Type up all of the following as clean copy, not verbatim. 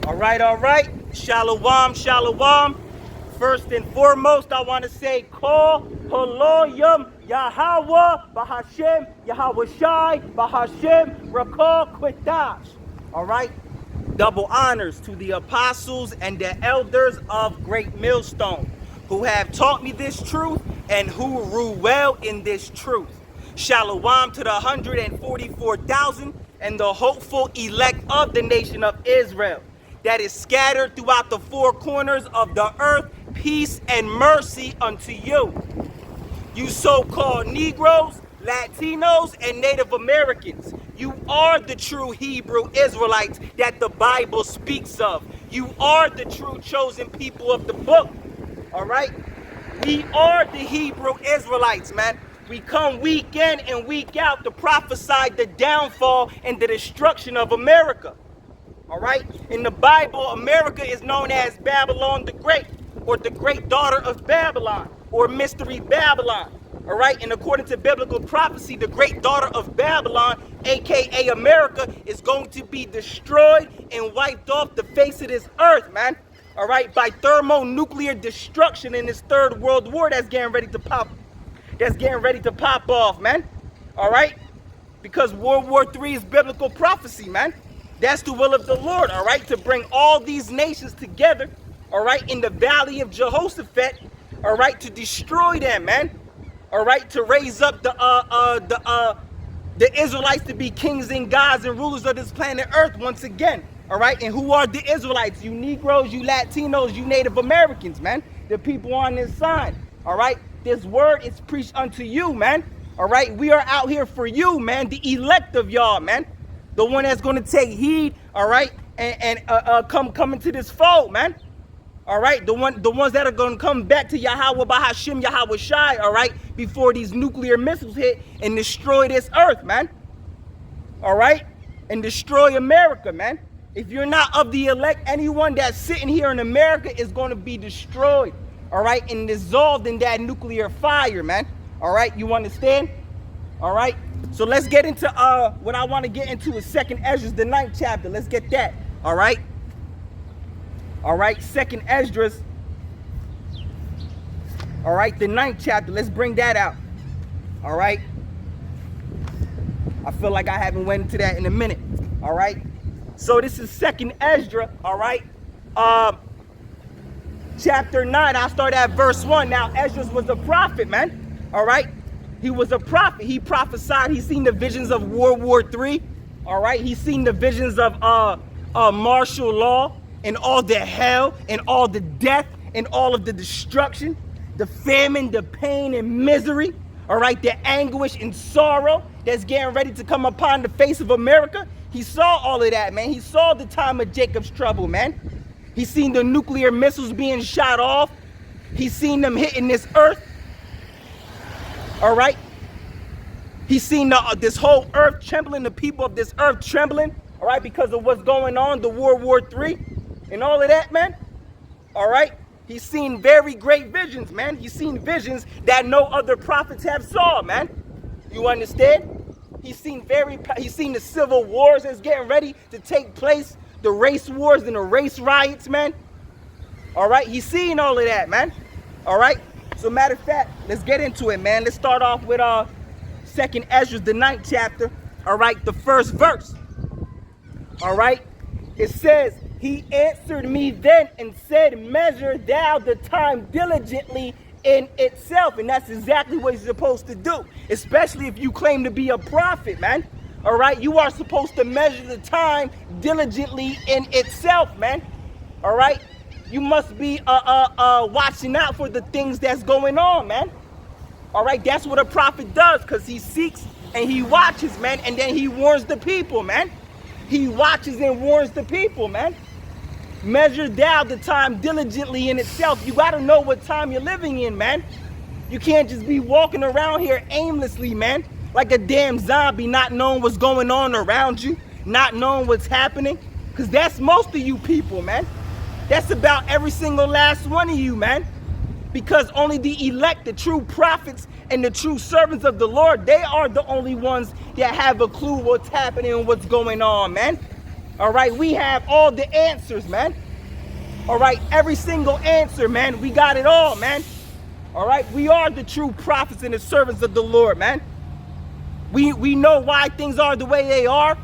All right. Shalom, shalom. First and foremost, I want to say, Kol Haloyim Yahweh Bahashem Yahweh Shai Bahashem Rakol Kwitash. All right. Double honors to the apostles and the elders of Great Millstone who have taught me this truth and who rule well in this truth. Shalom to the 144,000 and the hopeful elect of the nation of Israel that is scattered throughout the four corners of the earth. Peace and mercy unto you. You so-called Negroes, Latinos, and Native Americans. You are the true Hebrew Israelites that the Bible speaks of. You are the true chosen people of the book. All right? We are the Hebrew Israelites, man. We come week in and week out to prophesy the downfall and the destruction of America. All right? In the Bible, America is known as Babylon the Great, or the great daughter of Babylon, or Mystery Babylon. All right? And according to biblical prophecy, the great daughter of Babylon, aka America, is going to be destroyed and wiped off the face of this earth, man. All right? By thermonuclear destruction in this third world war that's getting ready to pop. That's getting ready to pop off, man. All right? Because World War III is biblical prophecy, man. That's the will of the Lord, all right? To bring all these nations together, all right, in the valley of Jehoshaphat, all right, to destroy them, man. All right, to raise up the Israelites to be kings and gods and rulers of this planet Earth once again. All right, and who are the Israelites? You Negroes, you Latinos, you Native Americans, man. The people on this side. All right, this word is preached unto you, man. All right, we are out here for you, man. The elect of y'all, man. The one that's going to take heed, all right, and come into this fold, man. All right, the ones that are going to come back to Yahweh Bahashem Yahweh Shai, all right, before these nuclear missiles hit and destroy this earth, man. All right, and destroy America, man. If you're not of the elect, anyone that's sitting here in America is going to be destroyed, all right, and dissolved in that nuclear fire, man. All right, you understand? All right. So let's get into what I want to get into is 2nd Esdras, the 9th chapter. Let's get that. All right. All right. 2nd Esdras. All right. The 9th chapter. Let's bring that out. All right. I feel like I haven't went into that in a minute. All right. So this is 2nd Esdras. All right. Chapter 9. I'll start at verse 1. Now, Esdras was a prophet, man. All right. He was a prophet. He prophesied. He's seen the visions of World War III. All right. He's seen the visions of martial law and all the hell and all the death and all of the destruction, the famine, the pain and misery. All right. The anguish and sorrow that's getting ready to come upon the face of America. He saw all of that, man. He saw the time of Jacob's trouble, man. He's seen the nuclear missiles being shot off. He's seen them hitting this earth. All right. He's seen this whole earth trembling, the people of this earth trembling, all right, because of what's going on, the World War III and all of that, man. All right. He's seen very great visions, man. He's seen visions that no other prophets have saw, man. You understand? He's seen the civil wars that's getting ready to take place, the race wars and the race riots, man. All right. He's seen all of that, man. All right. So matter of fact, let's get into it, man. Let's start off with 2nd Esdras, the 9th chapter. All right, the first verse. All right, it says, he answered me then and said, measure thou the time diligently in itself. And that's exactly what you're supposed to do, especially if you claim to be a prophet, man. All right, you are supposed to measure the time diligently in itself, man. All right. You must be watching out for the things that's going on, man. All right, that's what a prophet does, because he seeks and he watches, man, and then he warns the people, man. He watches and warns the people, man. Measure thou the time diligently in itself. You got to know what time you're living in, man. You can't just be walking around here aimlessly, man, like a damn zombie, not knowing what's going on around you, not knowing what's happening, because that's most of you people, man. That's about every single last one of you, man. Because only the elect, the true prophets and the true servants of the Lord, they are the only ones that have a clue what's happening and what's going on, man. All right, we have all the answers, man. All right, every single answer, man. We got it all, man. All right, we are the true prophets and the servants of the Lord, man. We know why things are the way they are.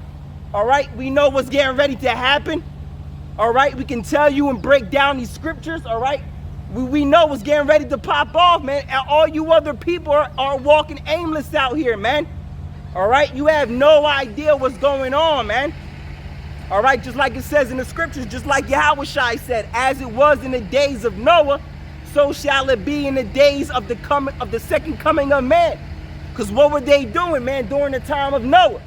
All right, we know what's getting ready to happen. All right, we can tell you and break down these scriptures. All right, we know what's getting ready to pop off, man. And all you other people are walking aimless out here, man. All right, you have no idea what's going on, man. All right, just like it says in the scriptures, just like Yahushua said, as it was in the days of Noah, so shall it be in the days of the second coming of man. Because what were they doing, man, during the time of Noah?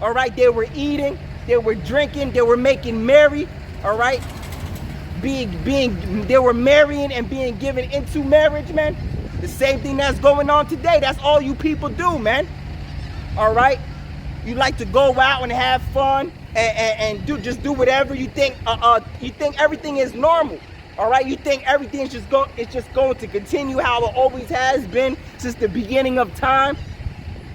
All right, they were eating, they were drinking, they were making merry, all right? They were marrying and being given into marriage, man. The same thing that's going on today. That's all you people do, man. All right? You like to go out and have fun and just do whatever you think. You think everything is normal. All right? You think everything's just going to continue how it always has been since the beginning of time.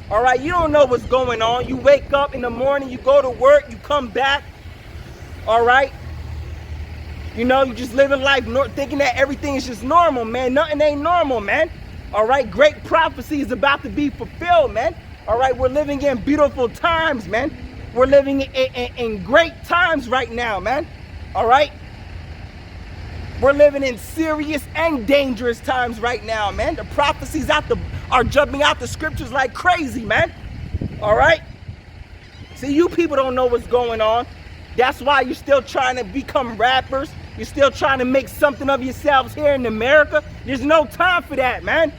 All right? You don't know what's going on. You wake up in the morning, you go to work, you come back. All right? You know, you just living life thinking that everything is just normal, man. Nothing ain't normal, man. All right? Great prophecy is about to be fulfilled, man. All right? We're living in beautiful times, man. We're living in great times right now, man. All right? We're living in serious and dangerous times right now, man. The prophecies are jumping out the scriptures like crazy, man. All right? See, you people don't know what's going on. That's why you're still trying to become rappers. You're still trying to make something of yourselves here in America. There's no time for that, man.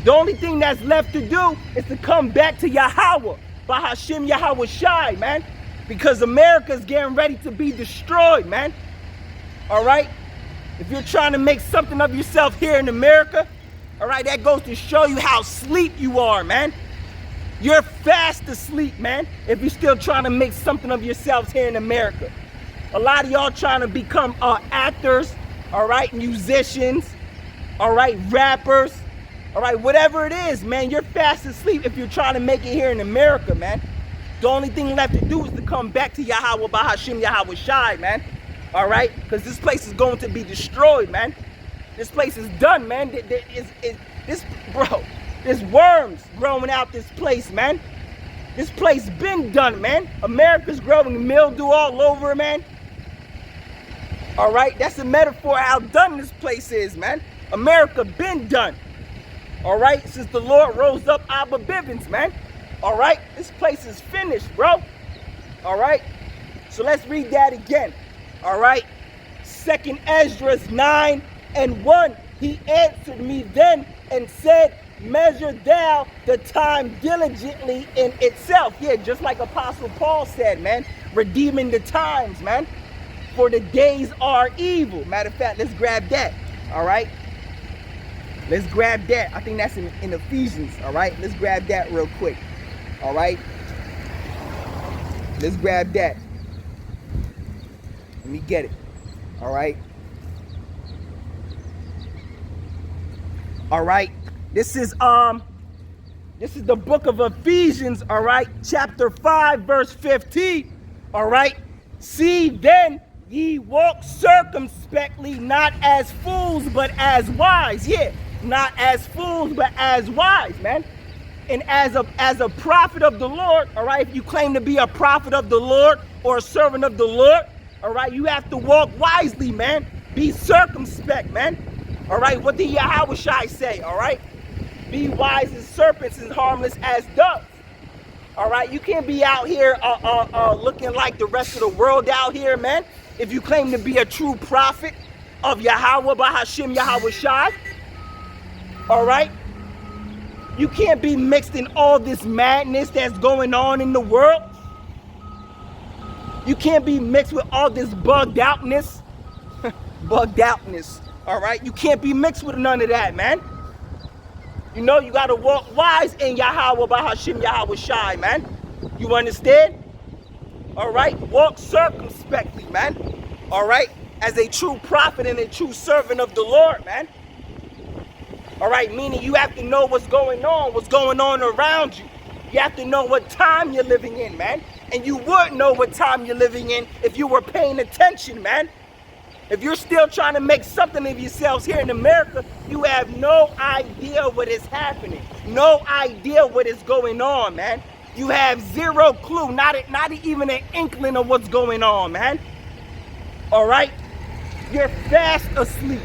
The only thing that's left to do is to come back to Yahweh, Bahashim Yahweh Shai, man. Because America's getting ready to be destroyed, man. All right? If you're trying to make something of yourself here in America, all right, that goes to show you how asleep you are, man. You're fast asleep, man, if you're still trying to make something of yourselves here in America. A lot of y'all trying to become actors, all right, musicians, all right, rappers, all right, whatever it is, man, you're fast asleep if you're trying to make it here in America, man. The only thing left to do is to come back to Yahweh, Bahashim Yahweh Shai, man. All right, because this place is going to be destroyed, man. This place is done, man. There's worms growing out this place, man. This place been done, man. America's growing mildew all over, man. All right, that's a metaphor how done this place is, man. America been done. All right, since the Lord rose up Abba Bivens, man. All right, this place is finished, bro. All right, so let's read that again. All right, 2nd Esdras 9:1. He answered me then and said, measure thou the time diligently in itself. Yeah, just like Apostle Paul said, man. Redeeming the times, man. For the days are evil. Matter of fact, let's grab that. All right. Let's grab that. I think that's in Ephesians. All right. Let's grab that real quick. All right. Let's grab that. Let me get it. All right. All right. This is the book of Ephesians, all right, chapter 5, verse 15, all right. See then ye walk circumspectly, not as fools, but as wise. Yeah, not as fools, but as wise, man. And as a prophet of the Lord, all right, if you claim to be a prophet of the Lord or a servant of the Lord, all right, you have to walk wisely, man. Be circumspect, man. All right, what did Yahushua say, all right? Be wise as serpents and harmless as doves. All right, you can't be out here looking like the rest of the world out here, man. If you claim to be a true prophet of Yahweh, Bahashim Yahweh Shai. All right, you can't be mixed in all this madness that's going on in the world. You can't be mixed with all this bugged outness. Bugged outness. All right, you can't be mixed with none of that, man. You know, you got to walk wise in Yahweh, Bahashim Yahweh Shai, man. You understand? All right, walk circumspectly, man. All right, as a true prophet and a true servant of the Lord, man. All right, meaning you have to know what's going on around you. You have to know what time you're living in, man. And you would know what time you're living in if you were paying attention, man. If you're still trying to make something of yourselves here in America, you have no idea what is happening. No idea what is going on, man. You have zero clue, not even an inkling of what's going on, man. All right? You're fast asleep.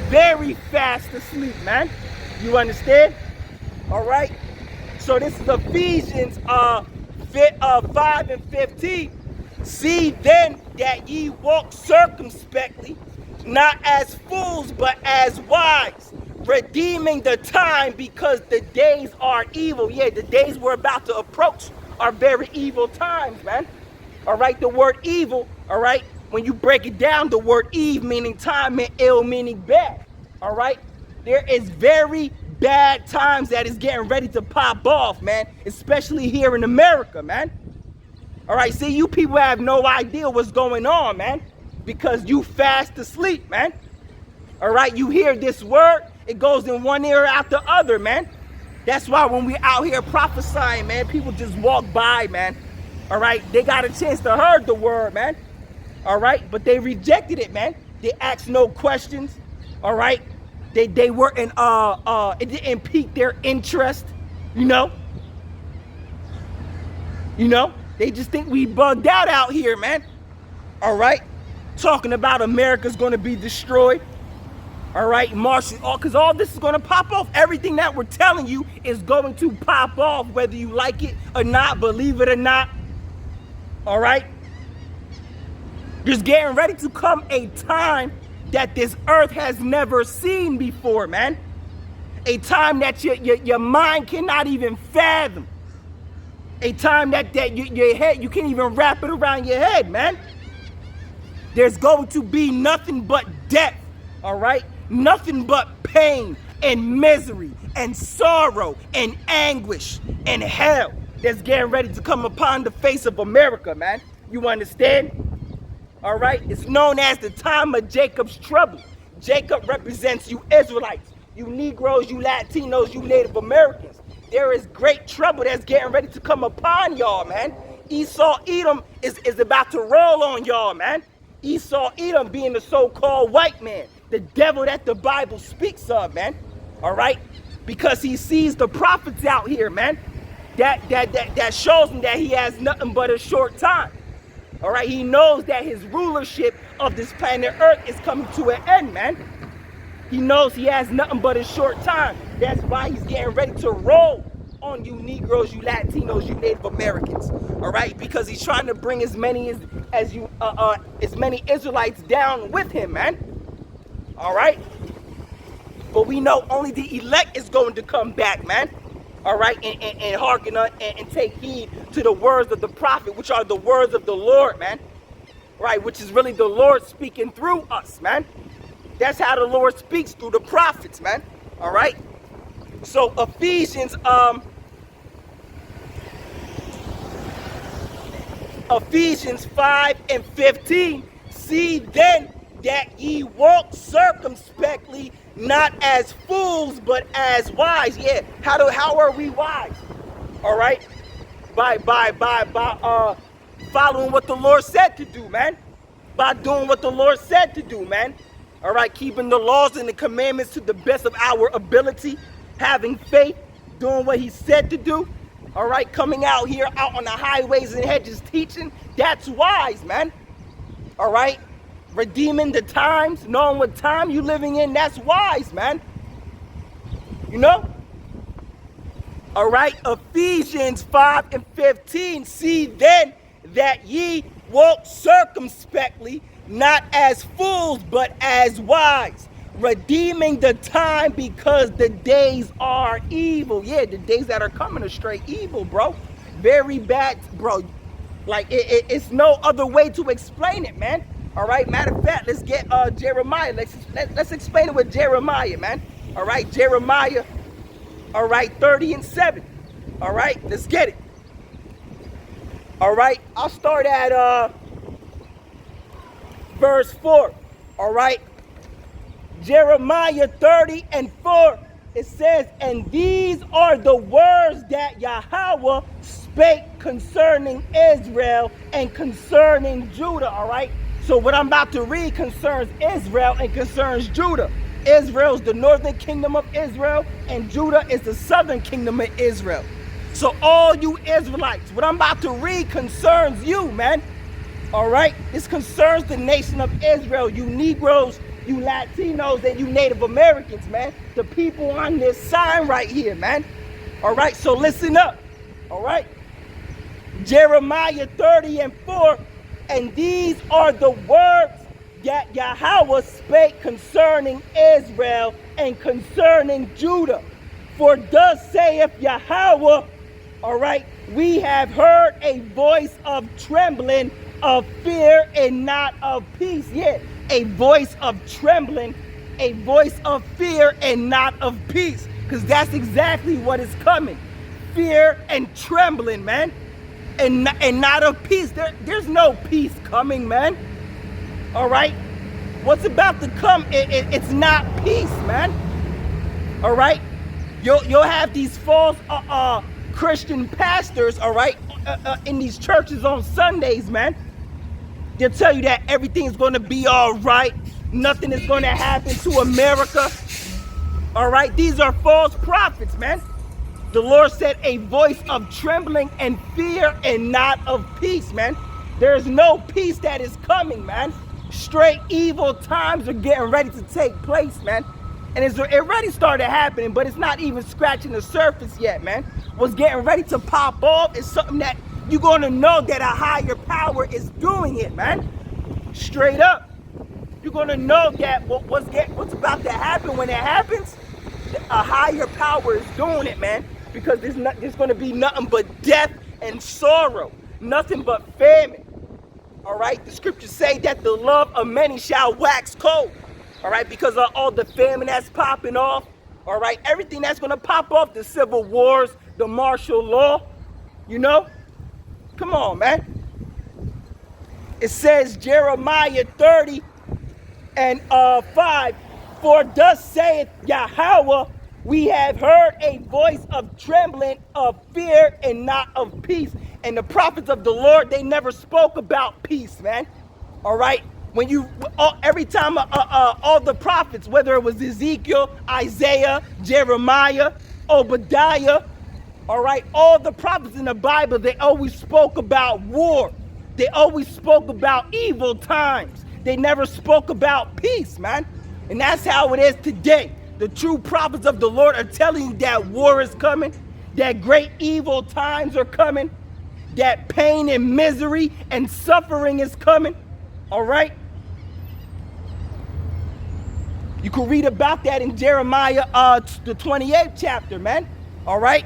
Very fast asleep, man. You understand? All right? So this is Ephesians 5 and 15. See then that ye walk circumspectly, not as fools, but as wise, redeeming the time because the days are evil. Yeah, the days we're about to approach are very evil times, man. All right, the word evil, all right, when you break it down, the word eve meaning time and ill meaning bad. All right, there is very bad times that is getting ready to pop off, man, especially here in America, man. All right, see, you people have no idea what's going on, man, because you fast asleep, man. All right, you hear this word, it goes in one ear out the other, man. That's why when we out here prophesying, man, people just walk by, man. All right, they got a chance to hear the word, man. All right, but they rejected it, man. They asked no questions. All right, they weren't it didn't pique their interest, you know. They just think we bugged out here, man. All right, talking about America's going to be destroyed. All right, Martian, because all this is going to pop off. Everything that we're telling you is going to pop off, whether you like it or not, believe it or not. All right, there's getting ready to come a time that this earth has never seen before, man. A time that your mind cannot even fathom. A time that your head, you can't even wrap it around your head, man. There's going to be nothing but death, all right? Nothing but pain and misery and sorrow and anguish and hell that's getting ready to come upon the face of America, man. You understand? All right? It's known as the time of Jacob's trouble. Jacob represents you Israelites, you Negroes, you Latinos, you Native Americans. There is great trouble that's getting ready to come upon y'all, man. Esau Edom is about to roll on y'all, man. Esau Edom being the so-called white man, the devil that the Bible speaks of, man. All right? Because he sees the prophets out here, man. That shows him that he has nothing but a short time. All right? He knows that his rulership of this planet Earth is coming to an end, man. He knows he has nothing but a short time. That's why he's getting ready to roll on you Negroes, you Latinos, you Native Americans. All right, because he's trying to bring as many Israelites down with him, man. All right, but we know only the elect is going to come back, man. All right, and hearken and take heed to the words of the prophet, which are the words of the Lord, man. Right, which is really the Lord speaking through us, man. That's how the Lord speaks, through the prophets, man. All right. So Ephesians 5 and 15. See then that ye walk circumspectly, not as fools, but as wise. Yeah. How are we wise? All right. By following what the Lord said to do, man. By doing what the Lord said to do, man. All right, keeping the laws and the commandments to the best of our ability, having faith, doing what he said to do. All right, coming out here, out on the highways and hedges teaching, that's wise, man. All right, redeeming the times, knowing what time you living in, that's wise, man. You know? All right, Ephesians 5 and 15, see then that ye walk circumspectly, not as fools, but as wise, redeeming the time because the days are evil. Yeah, the days that are coming are straight evil, bro. Very bad, bro. Like, it's no other way to explain it, man. All right, matter of fact, let's get Jeremiah. Let's explain it with Jeremiah, man. All right, Jeremiah, all right, 30 and 7. All right, let's get it. All right, I'll start at verse 4, all right? Jeremiah 30 and 4, it says, and these are the words that Yahweh spake concerning Israel and concerning Judah, all right? So what I'm about to read concerns Israel and concerns Judah. Israel's the northern kingdom of Israel, and Judah is the southern kingdom of Israel. So all you Israelites, what I'm about to read concerns you, man. All right? This concerns the nation of Israel, you Negroes, you Latinos, and you Native Americans, man. The people on this sign right here, man. All right? So listen up. All right? Jeremiah 30:4, and these are the words that Yahweh spake concerning Israel and concerning Judah. For thus saith Yahweh, all right, we have heard a voice of trembling, of fear, and not of peace. Yeah, a voice of trembling, a voice of fear, and not of peace. Because that's exactly what is coming. Fear and trembling, man. And not of peace. There's no peace coming, man. All right? What's about to come, it's not peace, man. All right? You'll have these false Christian pastors, all right, in these churches on Sundays, man. They'll tell you that everything's going to be all right. Nothing is going to happen to America. All right? These are false prophets, man. The Lord said a voice of trembling and fear and not of peace, man. There's no peace that is coming, man. Straight evil times are getting ready to take place, man. And it already started happening, but it's not even scratching the surface yet, man. What's getting ready to pop off is something that you're going to know that a higher power is doing it, man. Straight up. You're going to know that what's about to happen when it happens, a higher power is doing it, man. Because there's going to be nothing but death and sorrow. Nothing but famine. All right? The scriptures say that the love of many shall wax cold. All right? Because of all the famine that's popping off. All right? Everything that's going to pop off. The civil wars, the martial law. You know? Come on, man. It says Jeremiah 30:5. For thus saith Yahweh, we have heard a voice of trembling, of fear, and not of peace. And the prophets of the Lord, they never spoke about peace, man. All right? When every time all the prophets, whether it was Ezekiel, Isaiah, Jeremiah, Obadiah, all right, all the prophets in the Bible, they always spoke about war. They always spoke about evil times. They never spoke about peace, man. And that's how it is today. The true prophets of the Lord are telling you that war is coming, that great evil times are coming, that pain and misery and suffering is coming. All right? You can read about that in Jeremiah, the 28th chapter, man. All right?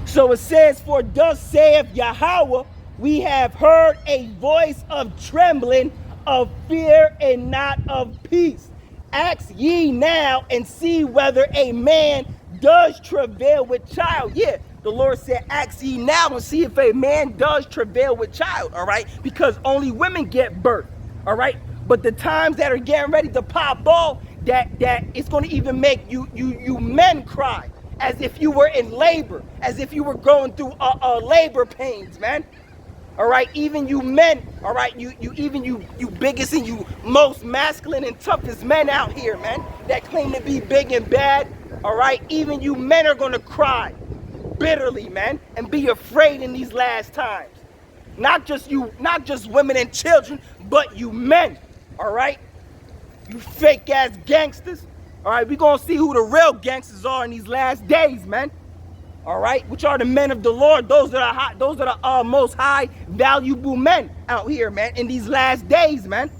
So it says, for thus saith Yahweh, we have heard a voice of trembling, of fear, and not of peace. Ask ye now and see whether a man does travail with child. Yeah, the Lord said, ask ye now and see if a man does travail with child, all right? Because only women get birth, all right? But the times that are getting ready to pop off, that it's going to even make you men cry, as if you were in labor, as if you were going through labor pains, man. All right, even you men, all right, you biggest and you most masculine and toughest men out here, man, that claim to be big and bad, all right, even you men are gonna cry bitterly, man, and be afraid in these last times. Not just women and children, but you men, all right? You fake ass gangsters, all right? We gonna see who the real gangsters are in these last days, man. All right, which are the men of the Lord? Those that are the most high, valuable men out here, man, in these last days, man.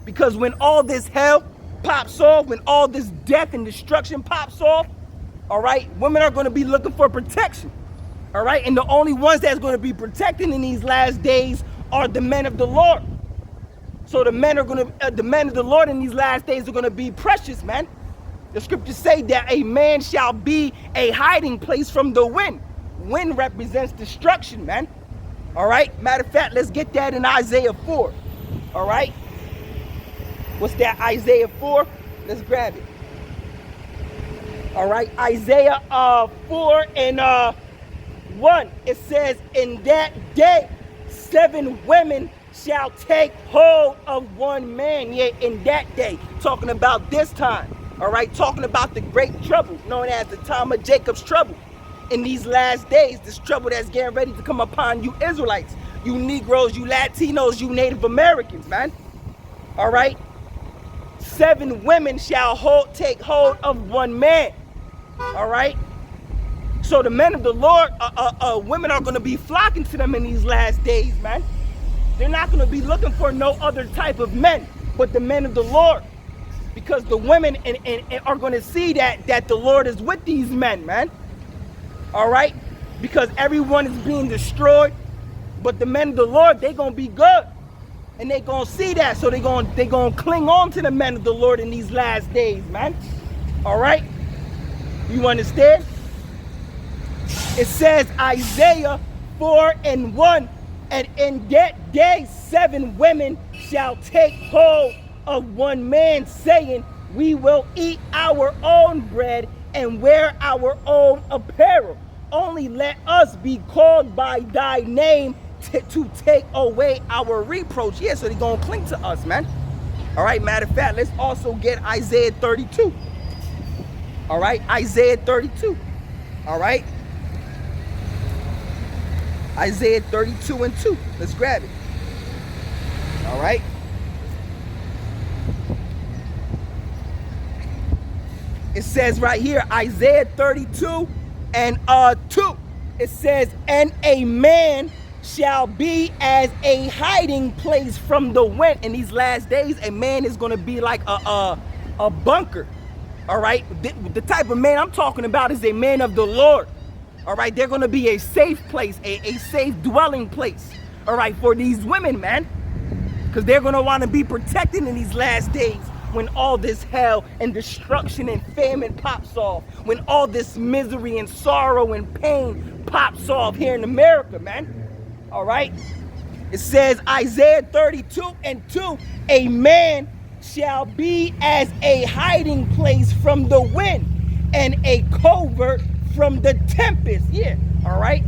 Because when all this hell pops off, when all this death and destruction pops off, all right, women are going to be looking for protection. All right, and the only ones that's going to be protected in these last days are the men of the Lord. So the men of the Lord in these last days are going to be precious, man. The scriptures say that a man shall be a hiding place from the wind. Wind represents destruction, man. All right? Matter of fact, let's get that in Isaiah 4. All right? What's that, Isaiah 4? Let's grab it. All right? Isaiah 4 and 1, it says, in that day, 7 women shall take hold of one man. Yeah, in that day, talking about this time. All right, talking about the great trouble known as the time of Jacob's trouble. In these last days, this trouble that's getting ready to come upon you Israelites, you Negroes, you Latinos, you Native Americans, man. All right, 7 women shall take hold of one man. All right, so the men of the Lord, women are going to be flocking to them in these last days, man. They're not going to be looking for no other type of men but the men of the Lord, because the women are going to see that the Lord is with these men, man. All right, because everyone is being destroyed, but the men of the Lord, they're going to be good, and they're going to see that, so they're going to cling on to the men of the Lord in these last days, man. All right, you understand? It says Isaiah 4:1, and in that day 7 women shall take hold of one man, saying, we will eat our own bread and wear our own apparel. Only let us be called by thy name to take away our reproach. Yeah, so they're going to cling to us, man. All right, matter of fact, let's also get Isaiah 32. All right, Isaiah 32. All right. Isaiah 32:2. Let's grab it. All right. It says right here, Isaiah 32:2. It says, and a man shall be as a hiding place from the wind. In these last days, a man is going to be like a bunker. All right. The type of man I'm talking about is a man of the Lord. All right, they're going to be a safe place, a safe dwelling place, all right, for these women, man, because they're going to want to be protected in these last days when all this hell and destruction and famine pops off, when all this misery and sorrow and pain pops off here in America, man. All right, it says Isaiah 32:2, a man shall be as a hiding place from the wind and a covert from the tempest. Yeah, all right,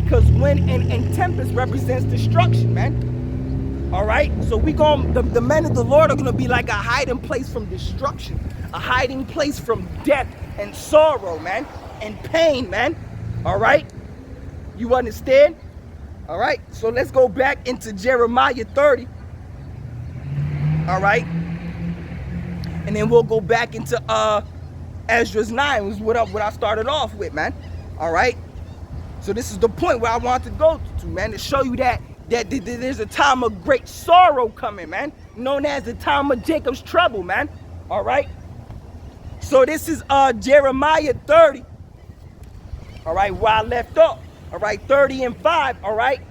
because wind and tempest represents destruction, man. All right, so the men of the Lord are gonna be like a hiding place from destruction, a hiding place from death and sorrow, man, and pain, man. All right, you understand? All right, so let's go back into Jeremiah 30. All right, and then we'll go back into Ezra's 9 was what I started off with, man. All right, so this is the point where I want to go to, man, to show you that there's a time of great sorrow coming, man, known as the time of Jacob's trouble, man. All right, so this is Jeremiah 30. All right, where I left off. All right, 30:5. All right,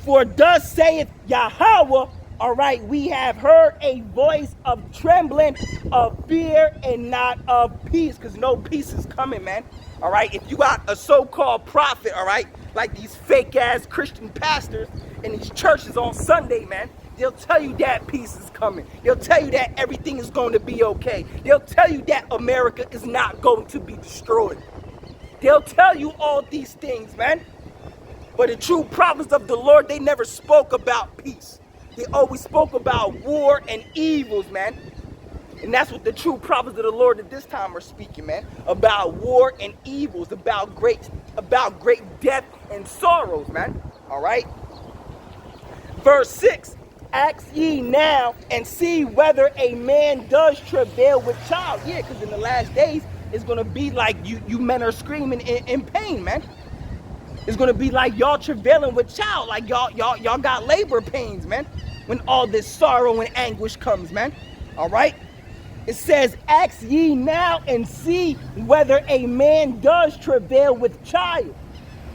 for thus saith Yahweh, all right, we have heard a voice of trembling, of fear, and not of peace, because no peace is coming, man. All right, if you got a so-called prophet, all right, like these fake-ass Christian pastors in these churches on Sunday, man, they'll tell you that peace is coming. They'll tell you that everything is going to be okay. They'll tell you that America is not going to be destroyed. They'll tell you all these things, man. But the true prophets of the Lord, they never spoke about peace. They always spoke about war and evils, man. And that's what the true prophets of the Lord at this time are speaking, man. About war and evils, about great death and sorrows, man. All right. Verse 6, ask ye now and see whether a man does travail with child. Yeah, because in the last days, it's going to be like you men are screaming in pain, man. It's going to be like y'all travailing with child, like y'all got labor pains, man, when all this sorrow and anguish comes, man. All right. It says, ask ye now and see whether a man does travail with child.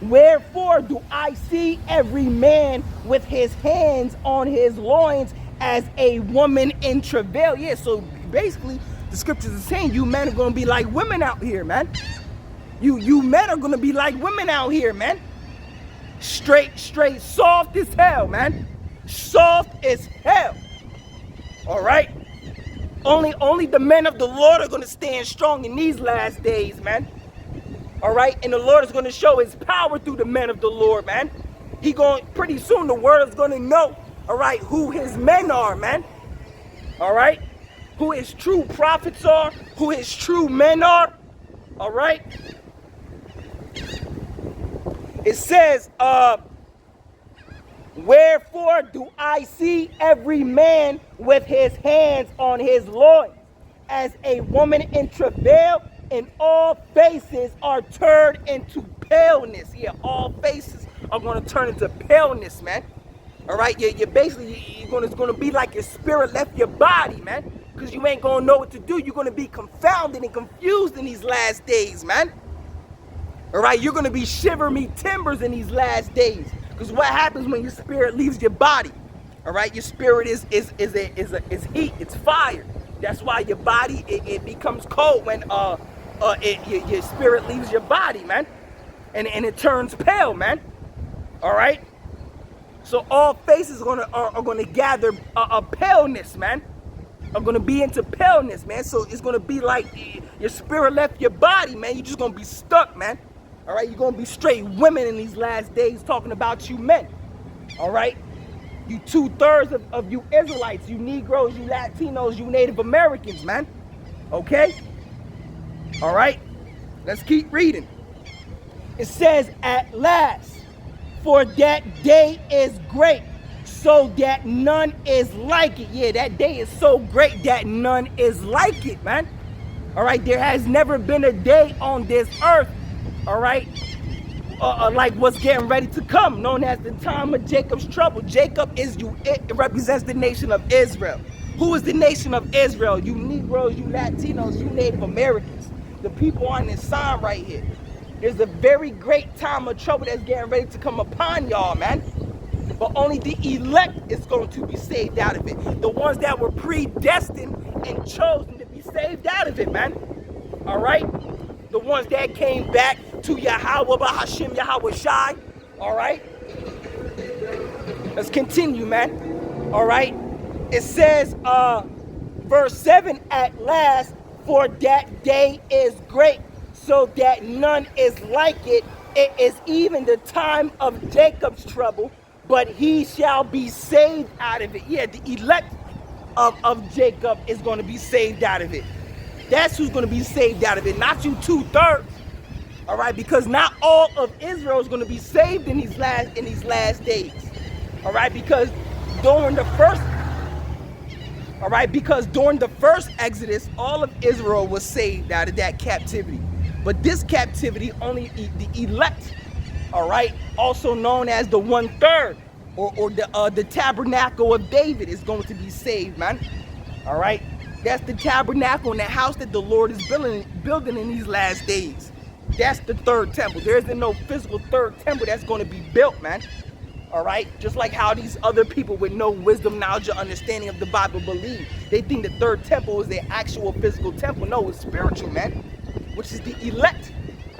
Wherefore do I see every man with his hands on his loins as a woman in travail? Yeah, so basically the scriptures are saying you men are going to be like women out here, man. You men are going to be like women out here, man. Straight, soft as hell, man. Soft as hell. All right? Only the men of the Lord are going to stand strong in these last days, man. All right, and the Lord is going to show his power through the men of the Lord, man. Pretty soon the world is going to know, all right, who his men are, man. All right, who his true prophets are, who his true men are. All right. It says, wherefore do I see every man with his hands on his loins, as a woman in travail, and all faces are turned into paleness. Yeah, all faces are going to turn into paleness, man. All right, you're basically, it's going to be like your spirit left your body, man, because you ain't going to know what to do. You're going to be confounded and confused in these last days, man. All right, you're going to be shiver me timbers in these last days, because what happens when your spirit leaves your body? All right, your spirit is heat, it's fire. That's why your body it becomes cold when your spirit leaves your body, man, and it turns pale, man. All right. So all faces are gonna gather a paleness, man. Are gonna be into paleness, man. So it's gonna be like your spirit left your body, man. You're just gonna be stuck, man. All right. You're gonna be straight women in these last days talking about you men. All right. You 2/3 of you Israelites, you Negroes, you Latinos, you Native Americans, man. Okay? All right? Let's keep reading. It says, at last, for that day is great, so that none is like it. Yeah, that day is so great that none is like it, man. All right? There has never been a day on this earth, all right, like what's getting ready to come, known as the time of Jacob's trouble. Jacob it represents the nation of Israel. Who is the nation of Israel? You Negroes, you Latinos, you Native Americans, the people on this sign right here. There's a very great time of trouble that's getting ready to come upon y'all, man. But only the elect is going to be saved out of it. The ones that were predestined and chosen to be saved out of it, man. All right? The ones that came back to Yahweh, Bahashim, Yahweh Shai. All right? Let's continue, man. All right? It says, verse 7, at last, for that day is great, so that none is like it. It is even the time of Jacob's trouble, but he shall be saved out of it. Yeah, the elect of Jacob is going to be saved out of it. That's who's going to be saved out of it, not you 2/3. All right, because not all of Israel is going to be saved in these last days. All right, because during the first Exodus, all of Israel was saved out of that captivity. But this captivity, only the elect, all right, also known as the 1/3, or the tabernacle of David, is going to be saved, man. All right. That's the tabernacle and the house that the Lord is building in these last days. That's the third temple. There isn't no physical third temple that's going to be built, man. All right? Just like how these other people with no wisdom, knowledge, or understanding of the Bible believe. They think the third temple is the actual physical temple. No, it's spiritual, man. Which is the elect.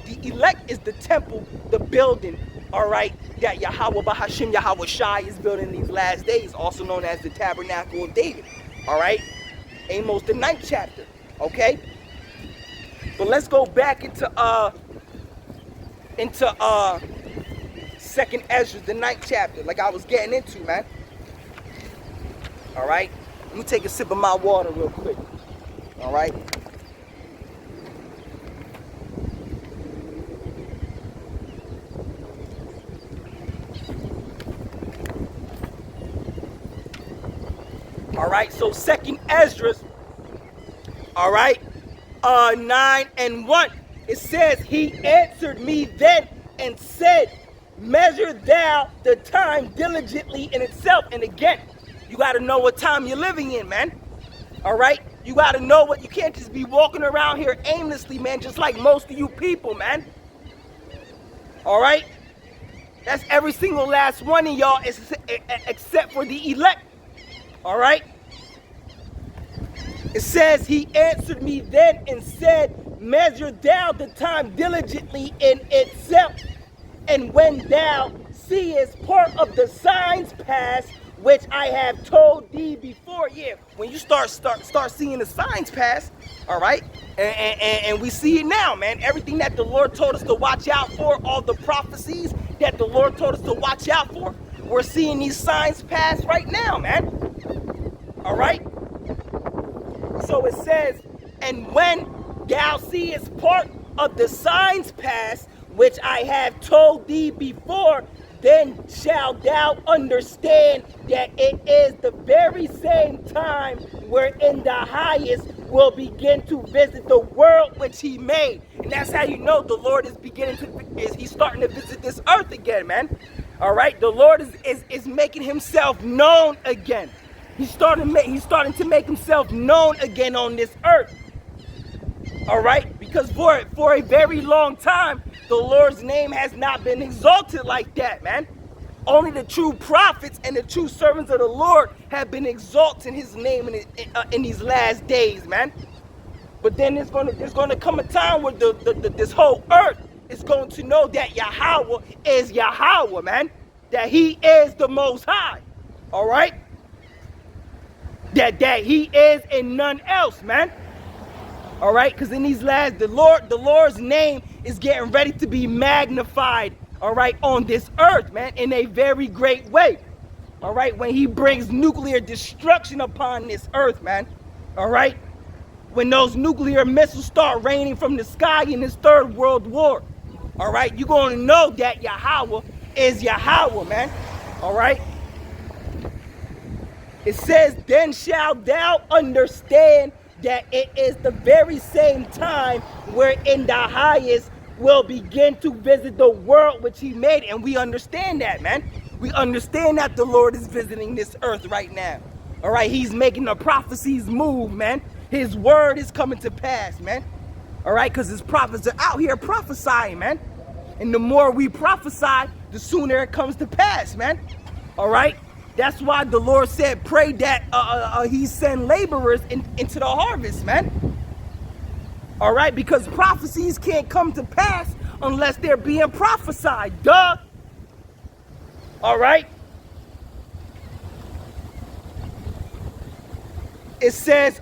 The elect is the temple, the building, all right, that Yahweh Bahashim, Yahweh Shai is building in these last days, also known as the tabernacle of David. All right? Amos, the 9th chapter, okay? But let's go back into 2nd Ezra, the 9th chapter, like I was getting into, man. All right? Let me take a sip of my water real quick. All right? All right, so 2nd Ezra, all right, 9:1, it says, he answered me then and said, measure thou the time diligently in itself. And again, you got to know what time you're living in, man. All right, you got to know what, you can't just be walking around here aimlessly, man, just like most of you people, man. All right, that's every single last one of y'all, except for the elect. All right. It says, he answered me then and said, measure thou the time diligently in itself. And when thou seest part of the signs pass, which I have told thee before. Yeah, when you start seeing the signs pass, all right, And we see it now, man. Everything that the Lord told us to watch out for, all the prophecies that the Lord told us to watch out for, we're seeing these signs pass right now, man. All right? So it says, and when thou seest part of the signs pass, which I have told thee before, then shalt thou understand that it is the very same time wherein the highest will begin to visit the world which he made. And that's how you know the Lord is he's starting to visit this earth again, man. All right, the Lord is making himself known again. He's starting to make himself known again on this earth. All right, because for a very long time, the Lord's name has not been exalted like that, man. Only the true prophets and the true servants of the Lord have been exalting his name in these last days, man. But then there's gonna come a time where this whole earth is going to know that Yahweh is Yahweh, man. That he is the Most High. All right. That he is and none else, man. All right, because in these last, the Lord's name is getting ready to be magnified, all right, on this earth, man, in a very great way. All right, when he brings nuclear destruction upon this earth, man. All right, when those nuclear missiles start raining from the sky in this third world war. All right, you're going to know that Yahweh is Yahweh, man. All right. It says, then shalt thou understand that it is the very same time wherein the highest will begin to visit the world which he made. And we understand that, man. We understand that the Lord is visiting this earth right now. All right, he's making the prophecies move, man. His word is coming to pass, man. All right, because his prophets are out here prophesying, man. And the more we prophesy, the sooner it comes to pass, man. All right. That's why the Lord said, pray that he send laborers into the harvest, man. All right, because prophecies can't come to pass unless they're being prophesied, duh. All right. It says,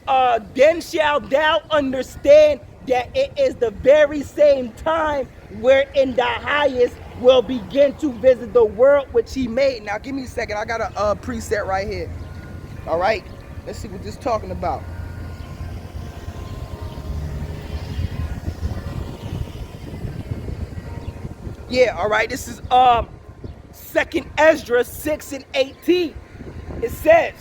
then shalt thou understand that it is the very same time wherein the highest will begin to visit the world which he made. Now, give me a second. I got a preset right here. All right. Let's see what this is talking about. Yeah, all right. This is 2nd Ezra 6 and 18. It says,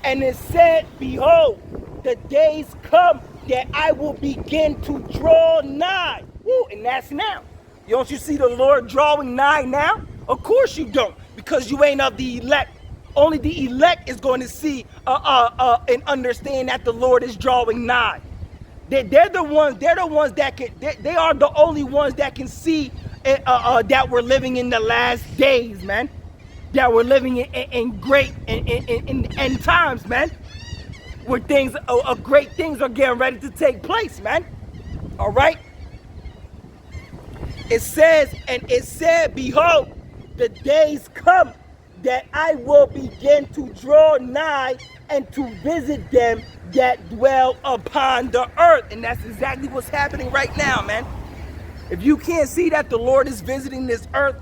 and it said, behold, the days come that I will begin to draw nigh. Woo, and that's now. Don't you see the Lord drawing nigh now? Of course you don't, because you ain't of the elect. Only the elect is going to see and understand that the Lord is drawing nigh. They're the ones that can. They are the only ones that can see that we're living in the last days, man. That we're living in great end times, man. Where great things are getting ready to take place, man. All right. It says, and it said, behold, the days come that I will begin to draw nigh and to visit them that dwell upon the earth. And that's exactly what's happening right now, man. If you can't see that the Lord is visiting this earth,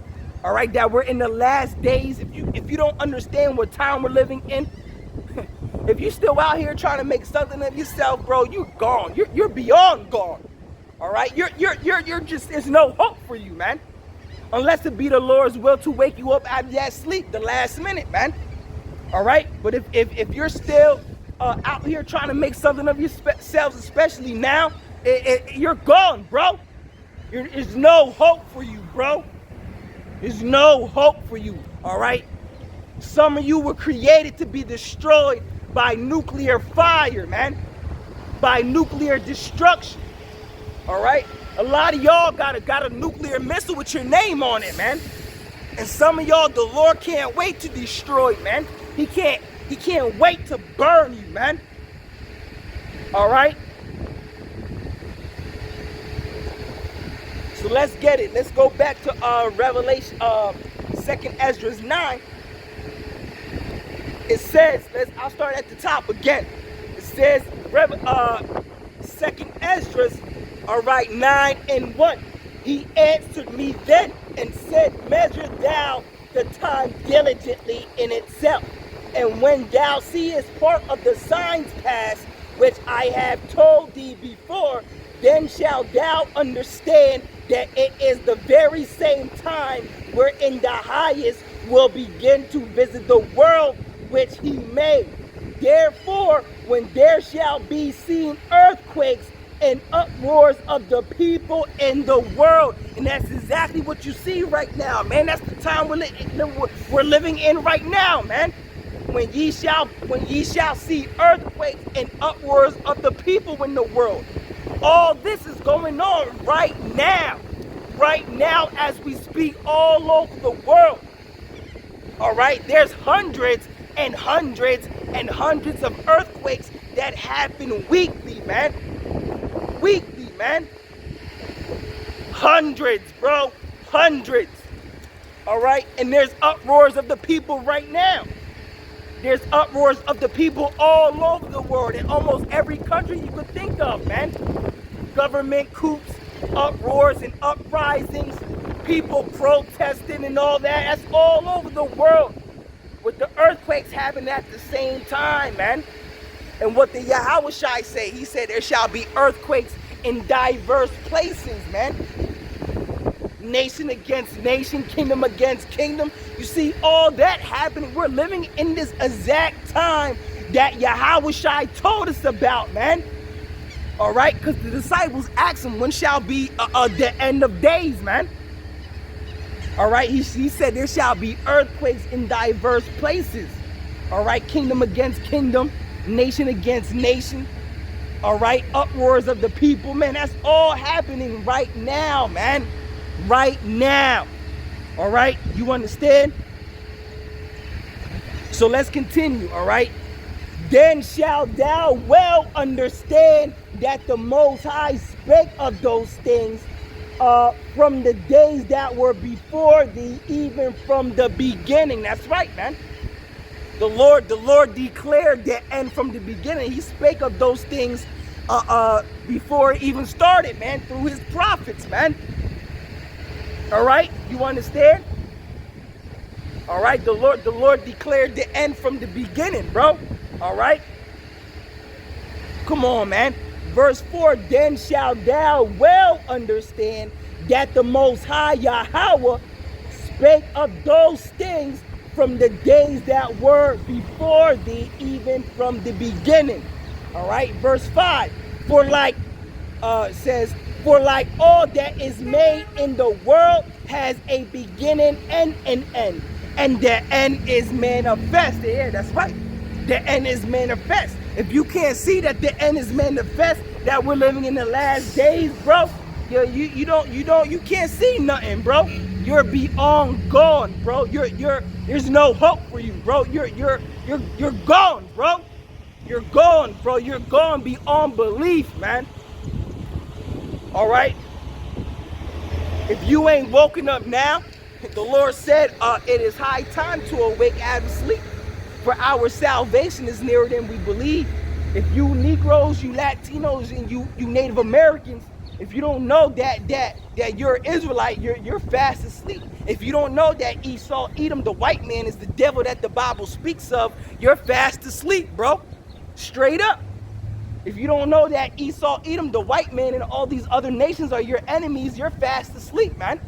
all right, that we're in the last days, if you don't understand what time we're living in, if you're still out here trying to make something of yourself, bro, you're gone. You're beyond gone. All right, you're just, there's no hope for you, man. Unless it be the Lord's will to wake you up out of that sleep the last minute, man. All right, but if you're still out here trying to make something of yourselves, especially now, you're gone, bro. There's no hope for you, bro. There's no hope for you. All right. Some of you were created to be destroyed by nuclear fire, man. By nuclear destruction. All right, a lot of y'all got a nuclear missile with your name on it, man. And some of y'all, the Lord can't wait to destroy, man. He can't wait to burn you, man. All right. So let's get it. Let's go back to Revelation, 2nd Ezra 9. It says, I'll start at the top again. It says, second Esdras, all right, 9:1. He answered me then and said, measure thou the time diligently in itself. And when thou seest part of the signs pass, which I have told thee before, then shalt thou understand that it is the very same time wherein the highest will begin to visit the world which he made. Therefore, when there shall be seen earthquakes and uproars of the people in the world, and that's exactly what you see right now, man. That's the time we're living in right now, man. When ye shall see earthquakes and uproars of the people in the world. All this is going on right now as we speak, all over the world. All right, there's hundreds and hundreds and hundreds of earthquakes that happen weekly, man. Weekly, man. Hundreds, bro. Hundreds. All right, and there's uproars of the people right now. There's uproars of the people all over the world, in almost every country you could think of, man. Government coups, uproars and uprisings, people protesting and all that. That's all over the world. With the earthquakes happening at the same time, man. And what the Yahushai say, he said there shall be earthquakes in diverse places, man. Nation against nation, kingdom against kingdom. You see all that happening. We're living in this exact time that Yahushai told us about, man. All right, because the disciples asked him, when shall be the end of days, man? All right, he said there shall be earthquakes in diverse places. All right, kingdom against kingdom, nation against nation. All right, uproars of the people, man. That's all happening right now, man. Right now. All right, you understand? So let's continue, all right? Then shalt thou well understand that the Most High spake of those things from the days that were before thee, even from the beginning. That's right, man. The Lord declared the end from the beginning. He spake of those things before it even started, man, through his prophets, man. All right, you understand? All right, the Lord declared the end from the beginning, bro. All right, come on, man. Verse 4, then shalt thou well understand that the Most High Yahweh spake of those things from the days that were before thee, even from the beginning. All right, verse 5, for like says, for like all that is made in the world has a beginning and an end, and the end is manifest. Yeah, that's right. The end is manifest. If you can't see that the end is manifest, that we're living in the last days, bro, you can't see nothing, bro. You're beyond gone, bro. There's no hope for you, bro. You're gone, bro. You're gone, bro. You're gone beyond belief, man. All right. If you ain't woken up now, the Lord said it is high time to awake out of sleep, for our salvation is nearer than we believe. If you Negroes, you Latinos, and you Native Americans, if you don't know that you're an Israelite, you're fast asleep. If you don't know that Esau, Edom, the white man, is the devil that the Bible speaks of, you're fast asleep, bro. Straight up. If you don't know that Esau, Edom, the white man, and all these other nations are your enemies, you're fast asleep, man.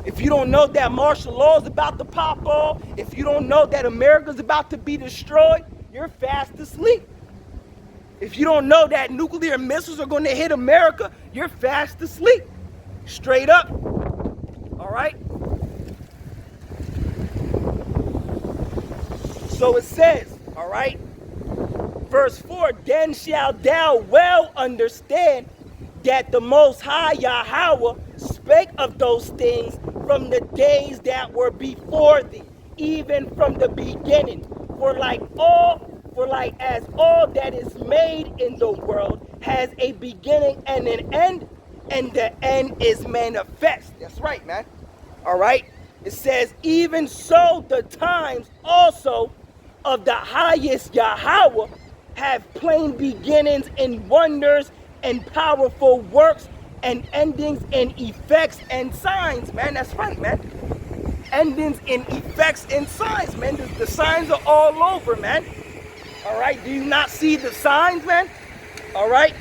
If you don't know that martial law is about to pop off, if you don't know that America's about to be destroyed, you're fast asleep. If you don't know that nuclear missiles are going to hit America, you're fast asleep. Straight up. All right? So it says, all right? Verse 4, then shalt thou well understand that the Most High Yahweh spake of those things from the days that were before thee, even from the beginning. For as all that is made in the world has a beginning and an end, and the end is manifest. That's right, man. All right? It says, even so the times also of the highest Yahweh have plain beginnings in wonders and powerful works and endings in effects and signs, man. That's right, man. Endings in effects and signs, man. The signs are all over, man. All right, do you not see the signs, man? All right.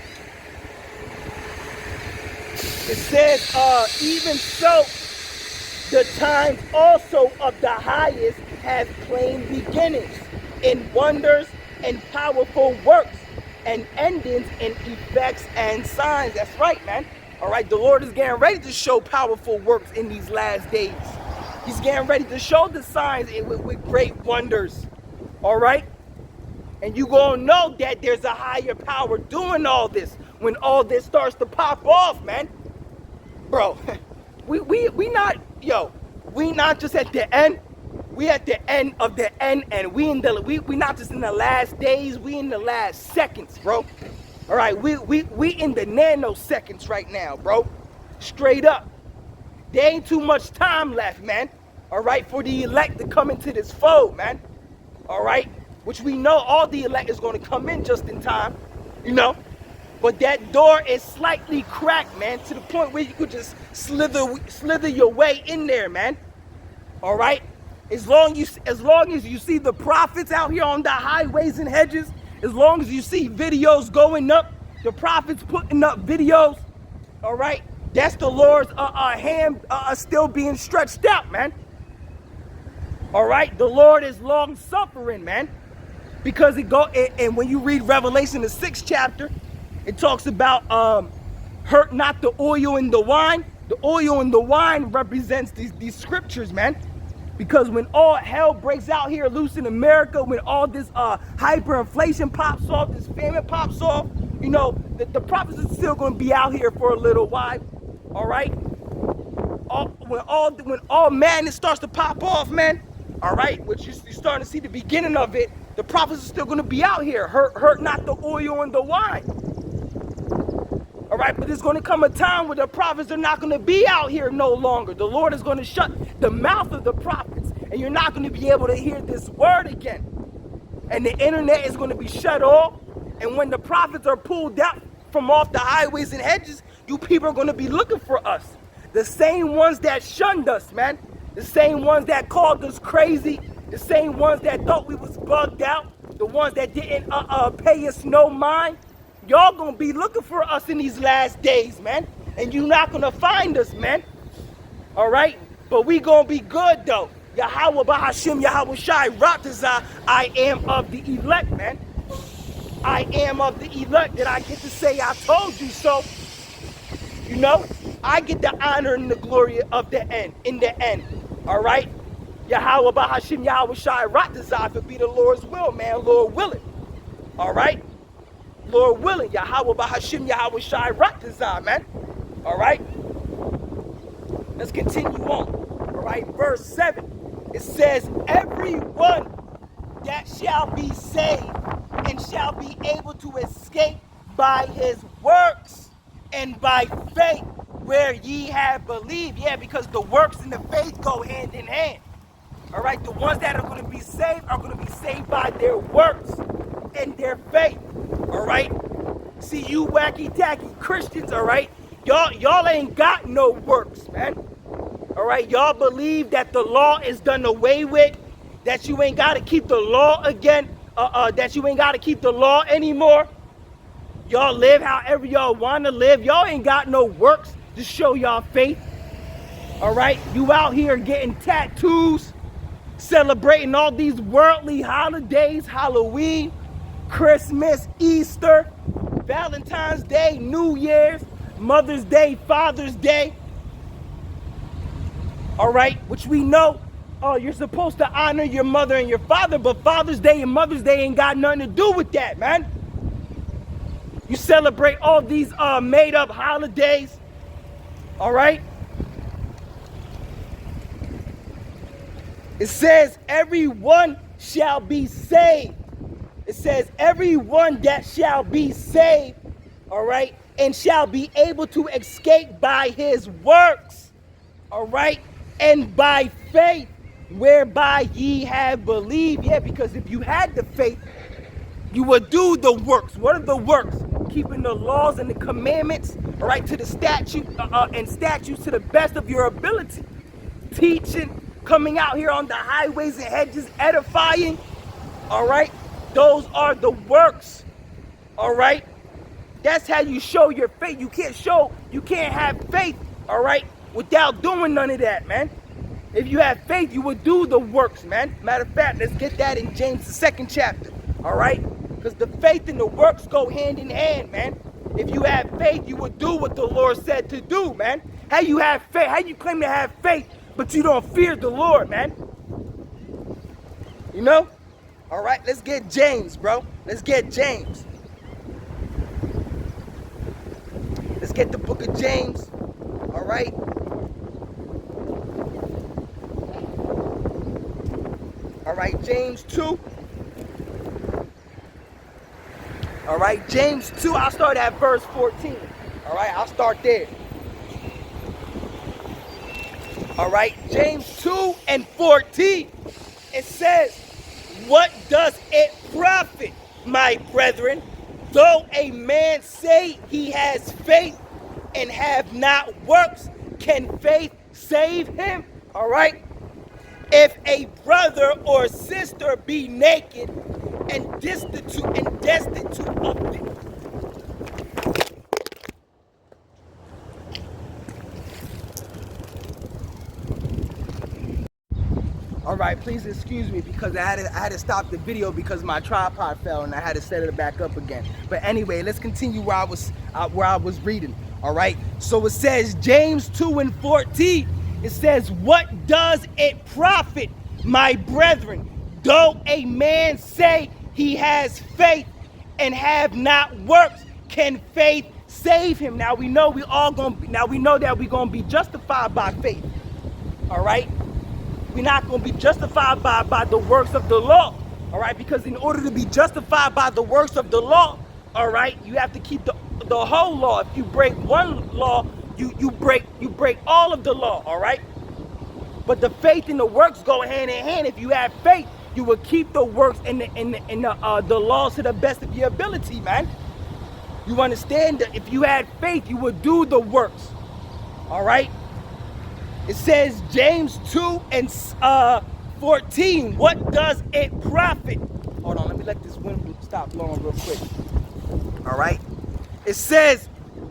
It says, even so, the times also of the highest have plain beginnings in wonders and powerful works and endings in effects and signs. That's right, man. All right, the Lord is getting ready to show powerful works in these last days. He's getting ready to show the signs with great wonders. All right? And you gonna know that there's a higher power doing all this when all this starts to pop off, man. Bro, we not just at the end. We at the end of the end, and we not just in the last days, we in the last seconds, bro. All right, we in the nanoseconds right now, bro. Straight up. There ain't too much time left, man. All right, for the elect to come into this fold, man. All right, which we know all the elect is going to come in just in time, you know. But that door is slightly cracked, man, to the point where you could just slither your way in there, man. All right, as long as you see the prophets out here on the highways and hedges, as long as you see videos going up, the prophets putting up videos, all right, that's the Lord's hand still being stretched out, man. All right, the Lord is long suffering, man, because and when you read Revelation, the 6th chapter, it talks about hurt not the oil and the wine. The oil and the wine represents these scriptures, man. Because when all hell breaks out here loose in America, when all this hyperinflation pops off, this famine pops off, you know, the prophets are still going to be out here for a little while. All right? When all madness starts to pop off, man, all right, which you're starting to see the beginning of it, the prophets are still going to be out here. Hurt not the oil and the wine. All right, but there's going to come a time where the prophets are not going to be out here no longer. The Lord is going to shut the mouth of the prophets, and you're not going to be able to hear this word again. And the internet is going to be shut off. And when the prophets are pulled out from off the highways and hedges, you people are going to be looking for us. The same ones that shunned us, man. The same ones that called us crazy. The same ones that thought we was bugged out. The ones that didn't pay us no mind. Y'all gonna be looking for us in these last days, man. And you're not gonna find us, man. All right? But we gonna be good, though. Yahweh Bahashim, Yahweh Shai, Ratazah, I am of the elect, man. I am of the elect that I get to say I told you so. You know? I get the honor and the glory of the end, in the end. All right? Yahweh Bahashim, Yahweh Shai, Ratazah, if it be the Lord's will, man, Lord willing. All right? Lord willing, Yahweh Bahashim, Yahweh Shai, Ratazah, man. All right? Let's continue on. All right, verse 7. It says, everyone that shall be saved and shall be able to escape by his works and by faith where ye have believed. Yeah, because the works and the faith go hand in hand. All right, the ones that are going to be saved are going to be saved by their works and their faith. All right, see you wacky tacky Christians, all right, y'all ain't got no works, man. All right, y'all believe that the law is done away with, that you ain't got to keep the law again, that you ain't got to keep the law anymore. Y'all live however y'all want to live. Y'all ain't got no works to show y'all faith. All right, you out here getting tattoos, celebrating all these worldly holidays, Halloween, Christmas, Easter, Valentine's Day, New Year's, Mother's Day, Father's Day. All right, which we know, you're supposed to honor your mother and your father, but Father's Day and Mother's Day ain't got nothing to do with that, man. You celebrate all these made up holidays. All right. It says everyone shall be saved. It says everyone that shall be saved, all right, and shall be able to escape by his works, all right, and by faith whereby ye have believed. Yeah, because if you had the faith, You will do the works. What are the works? Keeping the laws and the commandments, all right, to the statute and statutes to the best of your ability. Teaching, coming out here on the highways and hedges, edifying, all right? Those are the works, all right? That's how you show your faith. You can't have faith, all right, without doing none of that, man. If you have faith, you will do the works, man. Matter of fact, let's get that in James, the 2nd chapter, all right? Because the faith and the works go hand in hand, man. If you have faith, you will do what the Lord said to do, man. How you have faith? How you claim to have faith, but you don't fear the Lord, man? You know? All right, let's get James, bro. Let's get James. Let's get the book of James, all right? All right, James 2. All right, James 2, I'll start at verse 14. All right, I'll start there. All right, James 2 and 14. It says, what does it profit, my brethren, though a man say he has faith and have not works? Can faith save him? All right. If a brother or sister be naked and destitute of things. All right, please excuse me because I had to stop the video because my tripod fell and I had to set it back up again. But anyway, let's continue where I was reading. All right, so it says James 2 and 14. It says, what does it profit, my brethren, though a man say he has faith and have not works? Can faith save him? Now we know that we're gonna be justified by faith. All right, we're not gonna be justified by the works of the law. All right, because in order to be justified by the works of the law, all right, you have to keep the whole law. If you break one law, you break all of the law, all right? But the faith and the works go hand in hand. If you have faith, you will keep the works and the laws to the best of your ability, man. You understand that if you had faith, you would do the works, all right? It says James 2 and 14. What does it profit? Hold on, let me let this wind stop blowing real quick. All right? It says,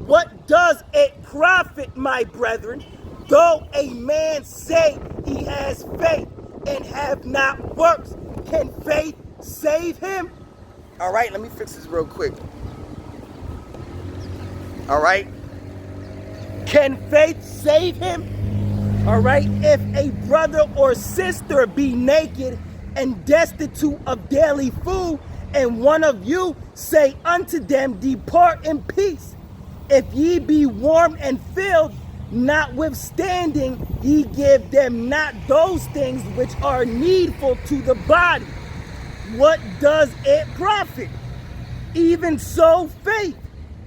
what does it profit, my brethren, though a man say he has faith and have not works? Can faith save him? All right, let me fix this real quick. All right. Can faith save him? All right. If a brother or sister be naked and destitute of daily food, and one of you say unto them, depart in peace. If ye be warm and filled, notwithstanding ye give them not those things which are needful to the body, what does it profit? Even so faith,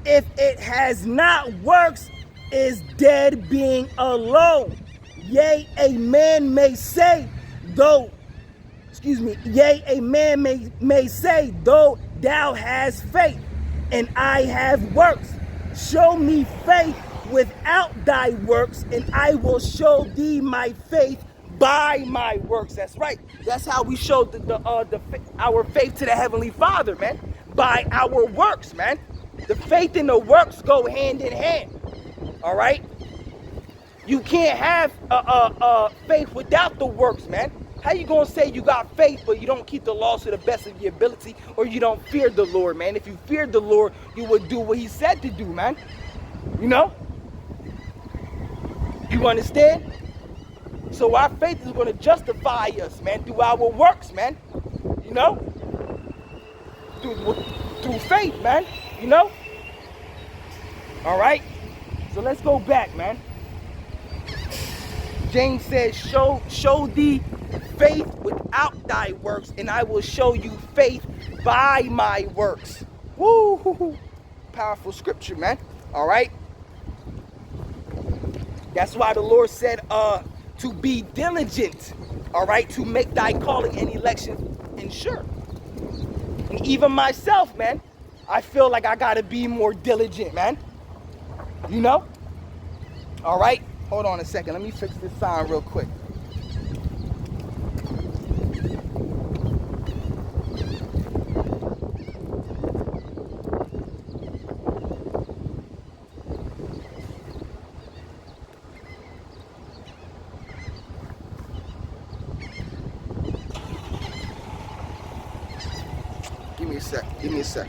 if it has not works, is dead being alone. Yea, a man may say, though thou hast faith, and I have works. Show me faith without thy works, and I will show thee my faith by my works. That's right. That's how we show our faith to the Heavenly Father, man. By our works, man. The faith and the works go hand in hand. All right. You can't have faith without the works, man. How you gonna say you got faith but you don't keep the laws to the best of your ability, or you don't fear the Lord, man? If you feared the Lord, you would do what He said to do, man. You know? You understand? So our faith is going to justify us, man, through our works, man. You know? Through faith, man. You know? All right? So let's go back, man. James says, show thee faith without thy works, and I will show you faith by my works. Woo! Powerful scripture, man. All right? That's why the Lord said to be diligent, all right, to make thy calling and election ensure. And even myself, man, I feel like I gotta be more diligent, man. You know? All right, hold on a second. Let me fix this sign real quick. Give me a sec. Give me a sec.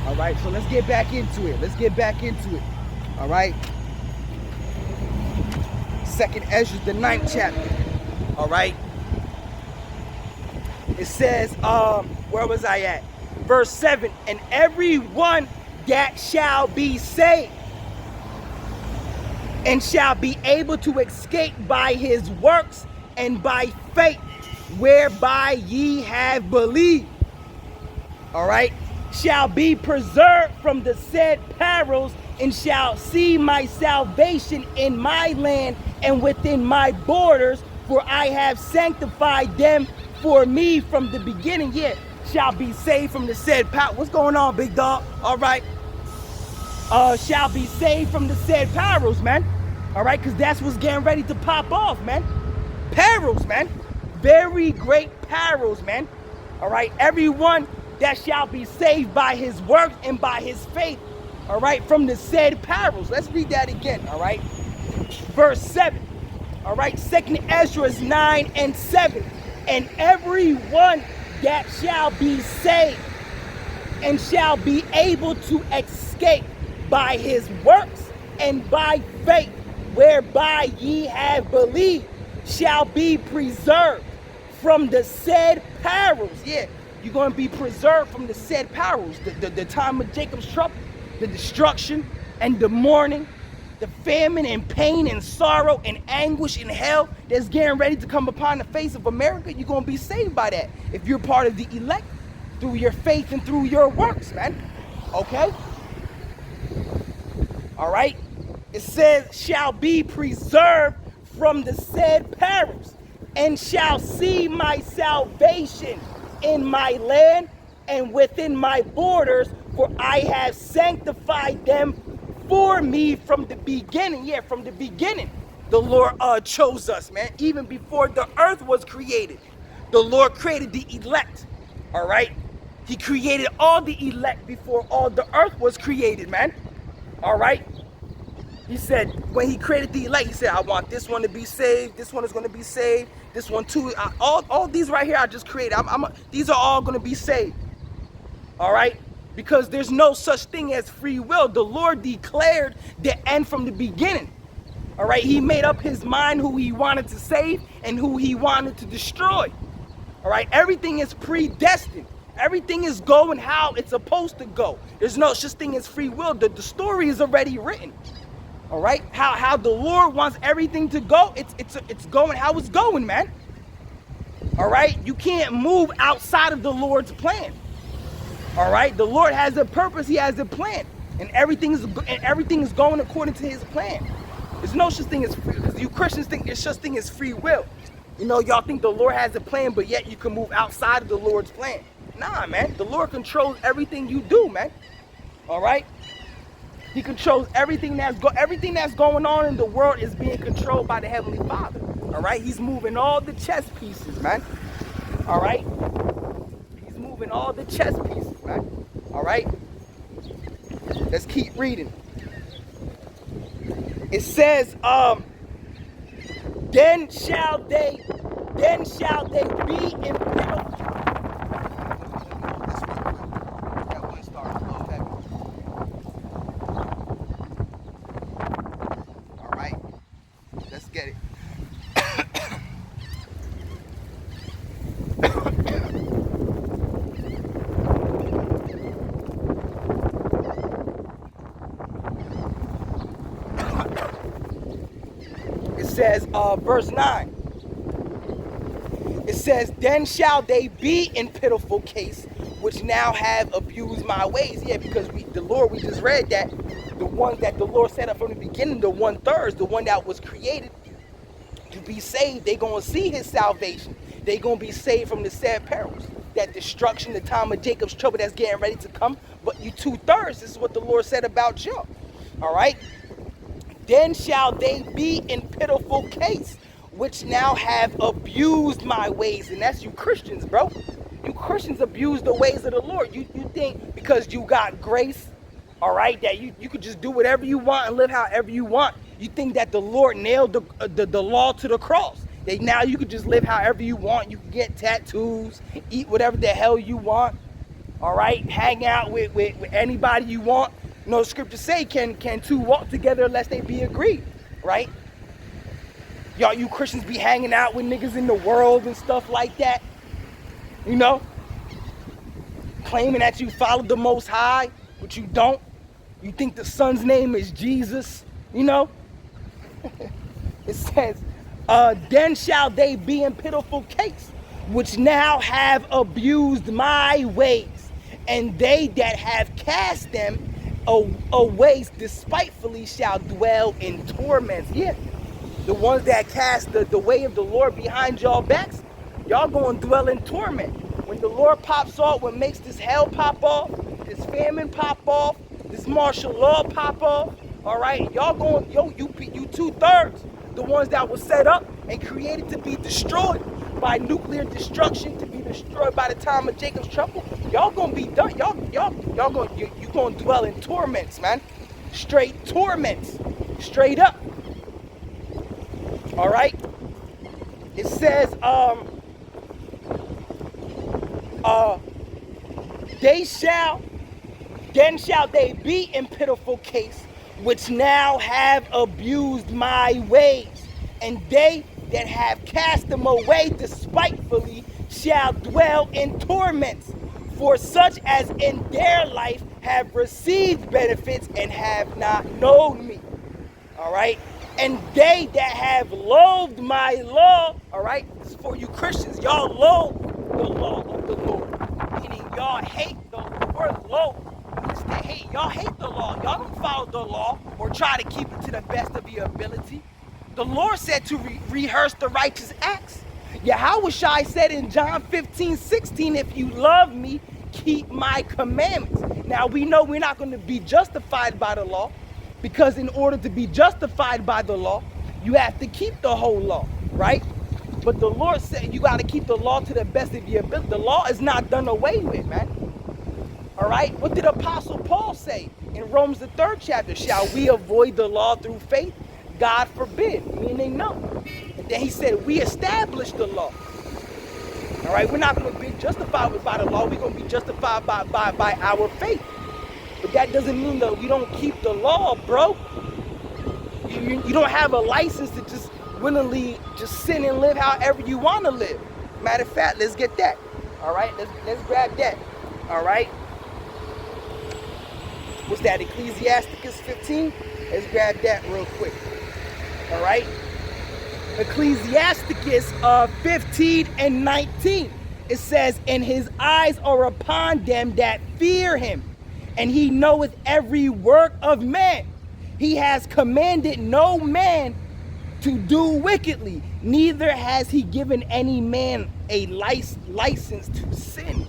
All right, so let's get back into it. Let's get back into it. All right. Second Ezra, the 9th chapter. All right. It says, where was I at? Verse 7, and everyone that shall be saved and shall be able to escape by his works and by faith, whereby ye have believed. All right. Shall be preserved from the said perils, and shall see my salvation in my land and within my borders, for I have sanctified them for me from the beginning. Yeah, shall be saved from the said power. What's going on, big dog? All right. Shall be saved from the said perils, man. All right, because that's what's getting ready to pop off, man. Perils, man. Very great perils, man. All right, everyone that shall be saved by his works and by his faith, all right, from the said perils. Let's read that again, all right? Verse 7, all right, 2nd Ezra 9 and 7. And everyone that shall be saved and shall be able to escape by his works and by faith, whereby ye have believed, shall be preserved from the said perils. Yeah. You're going to be preserved from the said perils, the time of Jacob's trouble, the destruction and the mourning, the famine and pain and sorrow and anguish and hell that's getting ready to come upon the face of America. You're going to be saved by that if you're part of the elect through your faith and through your works, man. Okay? All right? It says, shall be preserved from the said perils, and shall see my salvation in my land and within my borders, for I have sanctified them for me from the beginning. Yeah, from the beginning, the Lord chose us, man. Even before the earth was created, the Lord created the elect. All right, he created all the elect before all the earth was created, man. All right. He said, when he created the elect, he said, I want this one to be saved. This one is going to be saved. This one too. All these right here I just created. These are all going to be saved. All right? Because there's no such thing as free will. The Lord declared the end from the beginning. All right? He made up his mind who he wanted to save and who he wanted to destroy. All right? Everything is predestined. Everything is going how it's supposed to go. There's no such thing as free will. The story is already written. All right, how the Lord wants everything to go, it's going how it's going, man. All right, you can't move outside of the Lord's plan. All right, the Lord has a purpose, he has a plan, and everything is going according to his plan. There's no such thing as free, because you Christians think there's such thing as free will. You know, y'all think the Lord has a plan, but yet you can move outside of the Lord's plan. Nah, man, the Lord controls everything you do, man. All right. He controls everything that's going on in the world is being controlled by the Heavenly Father. All right, he's moving all the chess pieces, man. All right, he's moving all the chess pieces, man. All right, let's keep reading. It says, then shall they then shall they be in pitiful. That one started a little heavy. All right, let's get it. It says, verse 9. It says, then shall they be in pitiful case, which now have abused my ways. Yeah, because we just read that the ones that the Lord set up from the beginning, the 1/3, the one that was created to be saved, they going to see his salvation. They going to be saved from the sad perils, that destruction, the time of Jacob's trouble that's getting ready to come. But you 2/3, this is what the Lord said about you. All right. Then shall they be in pitiful case, which now have abused my ways. And that's you Christians, bro. You Christians abuse the ways of the Lord. You think because you got grace, all right, that you could just do whatever you want and live however you want. You think that the Lord nailed the law to the cross. That now you could just live however you want. You can get tattoos, eat whatever the hell you want, all right, hang out with anybody you want. You know, the scriptures say, can two walk together unless they be agreed, right? Y'all, you Christians be hanging out with niggas in the world and stuff like that, you know? Claiming that you follow the Most High, but you don't. You think the son's name is Jesus, you know? It says, then shall they be in pitiful case, which now have abused my ways, and they that have cast them away despitefully shall dwell in torments. Yeah, the ones that cast the way of the Lord behind y'all backs, y'all gonna dwell in torment. When the Lord pops off, when makes this hell pop off, this famine pop off, this martial law pop off, all right, y'all going, you 2/3, the ones that were set up and created to be destroyed by nuclear destruction, to be destroyed by the time of Jacob's trouble, y'all gonna be done. You gonna dwell in torments, man. Straight torments, straight up. All right. It says, then shall they be in pitiful case, which now have abused my ways, and they that have cast them away despitefully shall dwell in torments, for such as in their life have received benefits and have not known me. All right. And they that have loathed my law, all right, this is for you Christians, y'all loathe the law of the Lord, meaning y'all hate the word loathe means to hate. Y'all hate the law. Y'all don't follow the law or try to keep it to the best of your ability. The Lord said to rehearse the righteous acts. Yahushua said in John 15:16, if you love me, keep my commandments. Now we know we're not going to be justified by the law, because in order to be justified by the law, you have to keep the whole law, right? But the Lord said you got to keep the law to the best of your ability. The law is not done away with, man. All right? What did Apostle Paul say in Romans the 3rd chapter? Shall we avoid the law through faith? God forbid, meaning no. And then he said, we establish the law. All right? We're not going to be justified by the law. We're going to be justified by our faith. But that doesn't mean that we don't keep the law, bro. You don't have a license to just willingly just sin and live however you want to live. Matter of fact, let's get that. All right? Let's grab that. All right? What's that? Ecclesiasticus 15? Let's grab that real quick. All right? Ecclesiasticus 15 and 19. It says, and his eyes are upon them that fear him, and he knoweth every work of man. He has commanded no man to do wickedly, neither has he given any man a license to sin.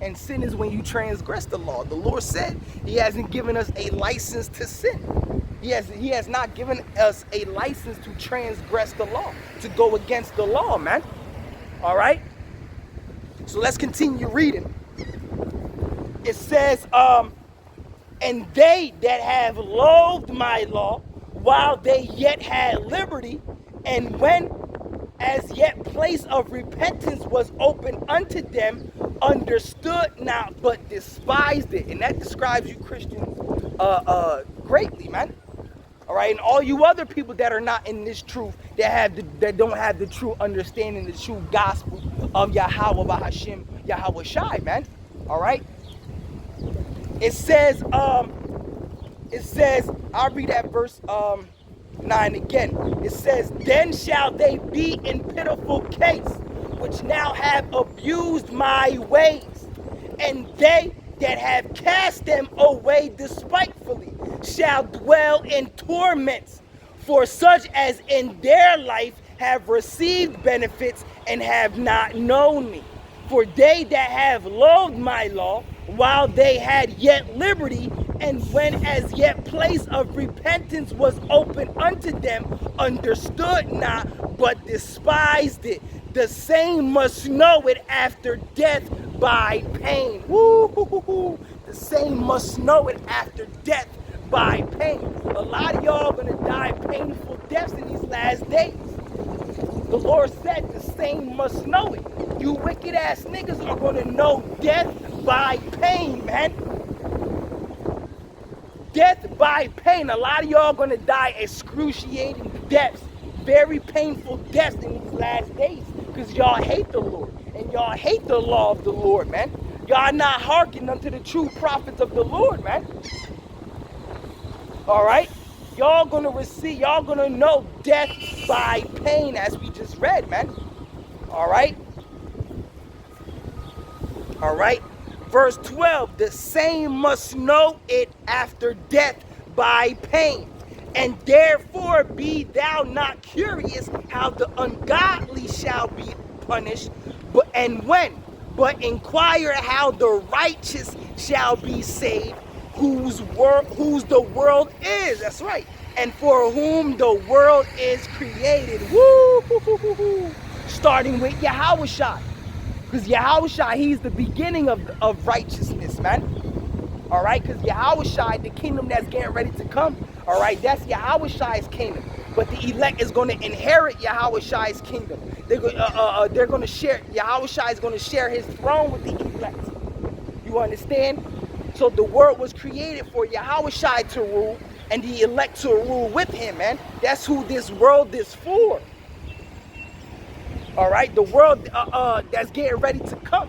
And sin is when you transgress the law. The Lord said he hasn't given us a license to sin. He has not given us a license to transgress the law, to go against the law, man. All right? So let's continue reading. It says, and they that have loathed my law, while they yet had liberty, and when as yet place of repentance was open unto them, understood not, but despised it. And that describes you Christians greatly, man. All right, and all you other people that are not in this truth, that don't have the true understanding, the true gospel of Yahweh Bahashim, Yahweh Shai, man. All right. It says, I'll read that verse 9 again. It says, then shall they be in pitiful case, which now have abused my ways, and they that have cast them away despitefully shall dwell in torments, for such as in their life have received benefits and have not known me. For they that have loathed my law, while they had yet liberty, and when as yet place of repentance was open unto them, understood not, but despised it. The same must know it after death by pain. Woo-hoo-hoo-hoo. The same must know it after death by pain. A lot of y'all are going to die painful deaths in these last days. The Lord said the same must know it. You wicked ass niggas are going to know death by pain, man. Death by pain. A lot of y'all are going to die excruciating deaths. Very painful deaths in these last days. Because y'all hate the Lord. And y'all hate the law of the Lord, man. Y'all not hearkening unto the true prophets of the Lord, man. Alright? Y'all gonna know death by pain, as we just read, man. Alright? Alright? Verse 12, the same must know it after death by pain. And therefore be thou not curious how the ungodly shall be punished, but inquire how the righteous shall be saved, whose the world is. That's right. And for whom the world is created. Woo! Starting with Yahushua. Because Yahushua, he's the beginning of righteousness, man. All right? Because Yahushua, the kingdom that's getting ready to come, all right, that's Yahushua's kingdom. But the elect is going to inherit Yahushua's kingdom. They're going to share, Yahushua is going to share his throne with the elect. You understand? So the world was created for Yahushua to rule and the elect to rule with him, man. That's who this world is for. All right, the world that's getting ready to come,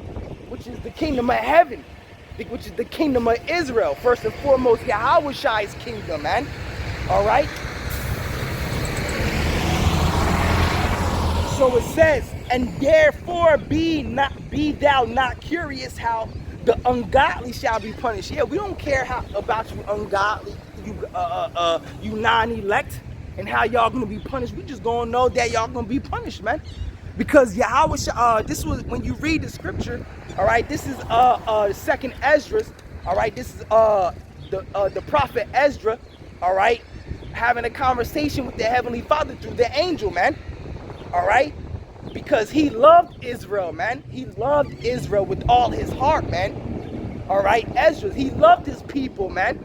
which is the kingdom of heaven, which is the kingdom of Israel. First and foremost, Yahushua's kingdom, man. All right. So it says, and therefore be thou not curious how the ungodly shall be punished. Yeah, we don't care about you ungodly, you non-elect, and how y'all gonna be punished. We just gonna know that y'all gonna be punished, man. Because Yahweh, this was, when you read the scripture, all right, this is second Ezra, all right, this is the prophet Ezra, all right, having a conversation with the Heavenly Father through the angel, man, all right, because he loved Israel, man. He loved Israel with all his heart, man, all right. Ezra, he loved his people, man.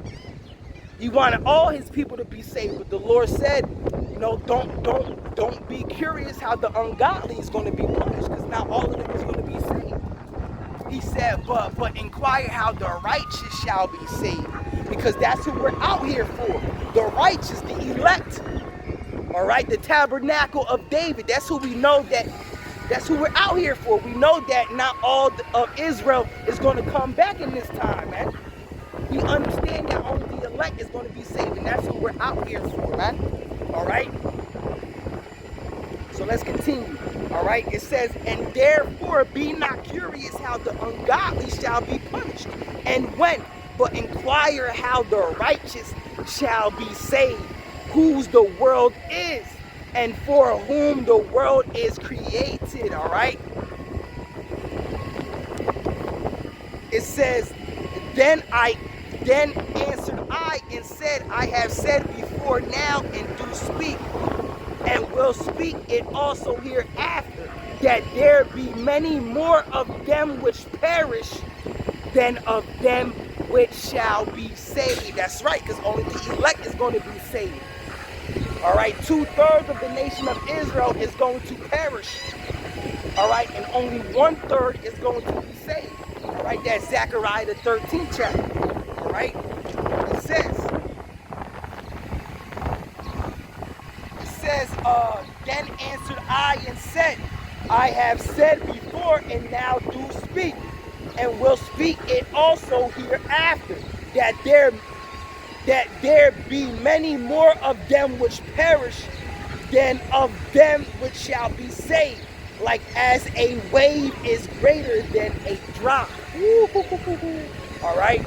He wanted all his people to be saved, but the Lord said, you know, don't be curious how the ungodly is going to be punished, because not all of them is going to be saved. He said, but inquire how the righteous shall be saved, because that's who we're out here for. The righteous, the elect. All right, the tabernacle of David. That's who we know that's who we're out here for. We know that not all of Israel is going to come back in this time, man. We understand that only the elect is going to be saved, and that's who we're out here for, man. All right? So let's continue. All right? It says, and therefore be not curious how the ungodly shall be punished. And when, but inquire how the righteous shall be saved, whose the world is, and for whom the world is created. All right? It says, Then answered I and said, I have said before now and do speak, and will speak it also hereafter, that there be many more of them which perish than of them which shall be saved. That's right, because only the elect is going to be saved. All right, 2/3 of the nation of Israel is going to perish. All right, and only 1/3 is going to be saved. All right, that's Zechariah the 13th chapter. All right, it says, then answered I and said, I have said before and now do speak, and will speak it also hereafter, that there be many more of them which perish than of them which shall be saved, like as a wave is greater than a drop. All right,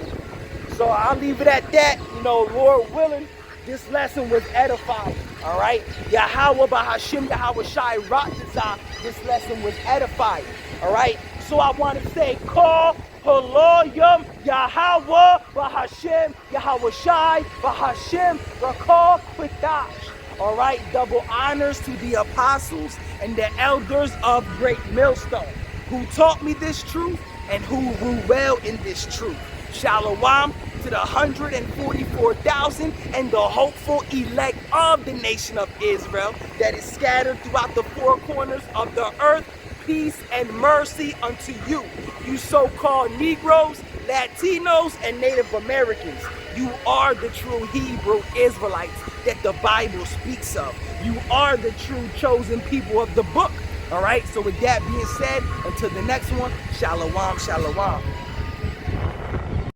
so I'll leave it at that. You know, Lord willing, this lesson was edifying. All right, Yahweh Bahashim Yahweh Shai Ratazah, this lesson was edifying. All right, so I want to say, call Haloyam Yahweh Bahashim Yahweh Shai Bahashim Rakal Pitash. All right, double honors to the apostles and the elders of Great Millstone who taught me this truth and who rule well in this truth. Shalom to the 144,000 and the hopeful elect of the nation of Israel that is scattered throughout the four corners of the earth. Peace and mercy unto you, you so-called Negroes, Latinos, and Native Americans. You are the true Hebrew Israelites that the Bible speaks of. You are the true chosen people of the book. All right, so with that being said, until the next one, shalom, shalom.